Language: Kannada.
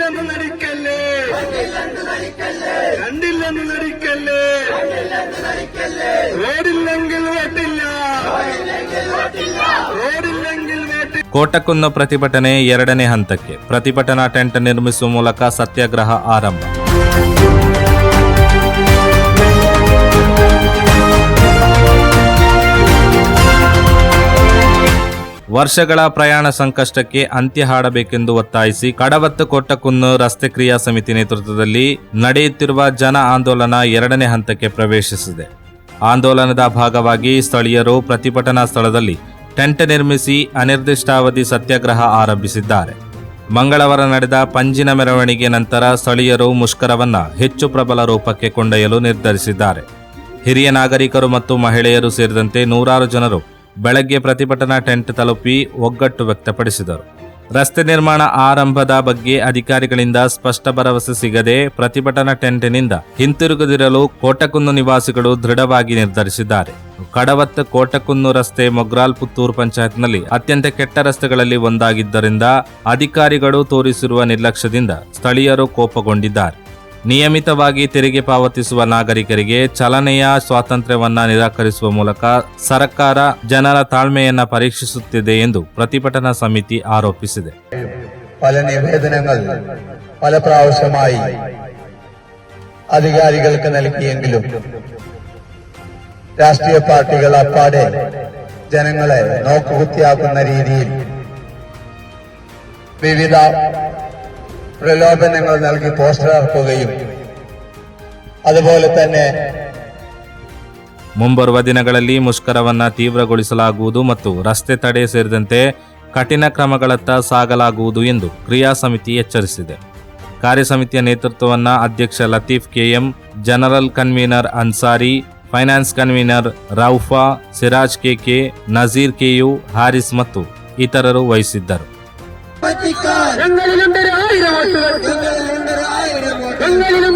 കണ്ടില്ലെന്ന് നടിക്കല്ലേ, കണ്ടില്ലെന്ന് നടിക്കല്ലേ, റോഡില്ലെങ്കിൽ വോട്ടില്ല, റോഡില്ലെങ്കിൽ വോട്ടില്ല. ಕೋಟಕುನ್ನು ಪ್ರತಿಭಟನೆ 2ನೇ ಹಂತಕ್ಕೆ. ಪ್ರತಿಭಟನಾ ಟೆಂಟ್ ನಿರ್ಮಿಸುವ ಮೂಲಕ ಸತ್ಯಾಗ್ರಹ ಆರಂಭ. ವರ್ಷಗಳ ಪ್ರಯಾಣ ಸಂಕಷ್ಟಕ್ಕೆ ಅಂತ್ಯ ಹಾಡಬೇಕೆಂದು ಒತ್ತಾಯಿಸಿ ಕಡವತ್ತು ಕೋಟಕುನ್ನು ರಸ್ತೆ ಕ್ರಿಯಾ ಸಮಿತಿ ನೇತೃತ್ವದಲ್ಲಿ ನಡೆಯುತ್ತಿರುವ ಜನ ಆಂದೋಲನ 2ನೇ ಹಂತಕ್ಕೆ ಪ್ರವೇಶಿಸಿದೆ. ಆಂದೋಲನದ ಭಾಗವಾಗಿ ಸ್ಥಳೀಯರು ಪ್ರತಿಭಟನಾ ಸ್ಥಳದಲ್ಲಿ ಟೆಂಟ್ ನಿರ್ಮಿಸಿ ಅನಿರ್ದಿಷ್ಟಾವಧಿ ಸತ್ಯಾಗ್ರಹ ಆರಂಭಿಸಿದ್ದಾರೆ. ಮಂಗಳವಾರ ನಡೆದ ಪಂಜಿನ ಮೆರವಣಿಗೆ ನಂತರ ಸ್ಥಳೀಯರು ಮುಷ್ಕರವನ್ನ ಹೆಚ್ಚು ಪ್ರಬಲ ರೂಪಕ್ಕೆ ಕೊಂಡೊಯ್ಯಲು ನಿರ್ಧರಿಸಿದ್ದಾರೆ. ಹಿರಿಯ ನಾಗರಿಕರು ಮತ್ತು ಮಹಿಳೆಯರು ಸೇರಿದಂತೆ ನೂರಾರು ಜನರು ಬೆಳಗ್ಗೆ ಪ್ರತಿಭಟನಾ ಟೆಂಟ್ ತಲುಪಿ ಒಗ್ಗಟ್ಟು ವ್ಯಕ್ತಪಡಿಸಿದರು. ರಸ್ತೆ ನಿರ್ಮಾಣ ಆರಂಭದ ಬಗ್ಗೆ ಅಧಿಕಾರಿಗಳಿಂದ ಸ್ಪಷ್ಟ ಭರವಸೆ ಸಿಗದೆ ಪ್ರತಿಭಟನಾ ಟೆಂಟ್ನಿಂದ ಹಿಂತಿರುಗದಿರಲು ಕೋಟಕುನ್ನು ನಿವಾಸಿಗಳು ದೃಢವಾಗಿ ನಿರ್ಧರಿಸಿದ್ದಾರೆ. ಕಡವತ್ತು ಕೋಟಕುನ್ನು ರಸ್ತೆ ಮೊಗ್ರಾಲ್ ಪುತ್ತೂರು ಪಂಚಾಯತ್ನಲ್ಲಿ ಅತ್ಯಂತ ಕೆಟ್ಟ ರಸ್ತೆಗಳಲ್ಲಿ ಒಂದಾಗಿದ್ದರಿಂದ ಅಧಿಕಾರಿಗಳು ತೋರಿಸಿರುವ ನಿರ್ಲಕ್ಷ್ಯದಿಂದ ಸ್ಥಳೀಯರು ಕೋಪಗೊಂಡಿದ್ದಾರೆ. ನಿಯಮಿತವಾಗಿ ತೆರಿಗೆ ಪಾವತಿಸುವ ನಾಗರಿಕರಿಗೆ ಚಲನೆಯ ಸ್ವಾತಂತ್ರ್ಯವನ್ನ ನಿರಾಕರಿಸುವ ಮೂಲಕ ಸರ್ಕಾರ ಜನರ ತಾಳ್ಮೆಯನ್ನ ಪರೀಕ್ಷಿಸುತ್ತಿದೆ ಎಂದು ಪ್ರತಿಭಟನಾ ಸಮಿತಿ ಆರೋಪಿಸಿದೆ. പല നിവേദനങ്ങൾ പല പ്രാവശ്യമായി അധികാരികൾക്ക് നൽകിയെങ്കിലും രാഷ്ട്രീയ പാർട്ടികൾ അപ്പാടെ ജനങ്ങളെ നോക്കുകുത്തിയാക്കുന്ന രീതിയിൽ വിവിധ പ്രലോഭനങ്ങൾ നൽകി പോസ്റ്റർ ഇറക്കുകയും അതുപോലെ തന്നെ ಮುಂಬರುವ ದಿನಗಳಲ್ಲಿ ಮುಷ್ಕರವನ್ನ ತೀವ್ರಗೊಳಿಸಲಾಗುವುದು ಮತ್ತು ರಸ್ತೆ ತಡೆ ಸೇರಿದಂತೆ ಕಠಿಣ ಕ್ರಮಗಳತ್ತ ಸಾಗಲಾಗುವುದು ಎಂದು ಕ್ರಿಯಾ ಸಮಿತಿ ಎಚ್ಚರಿಸಿದೆ. ಕಾರ್ಯಸಮಿತಿಯ ನೇತೃತ್ವವನ್ನ ಅಧ್ಯಕ್ಷ Latif KM, general convener Ansari, finance convener Raufa, Siraj KK, Nazir KU, Haris ಮತ್ತು ಇತರರು ವಹಿಸಿದ್ದರು. ഞങ്ങളിലുണ്ടൊരു 1000 വോട്ടുകൾ, ഞങ്ങളിലും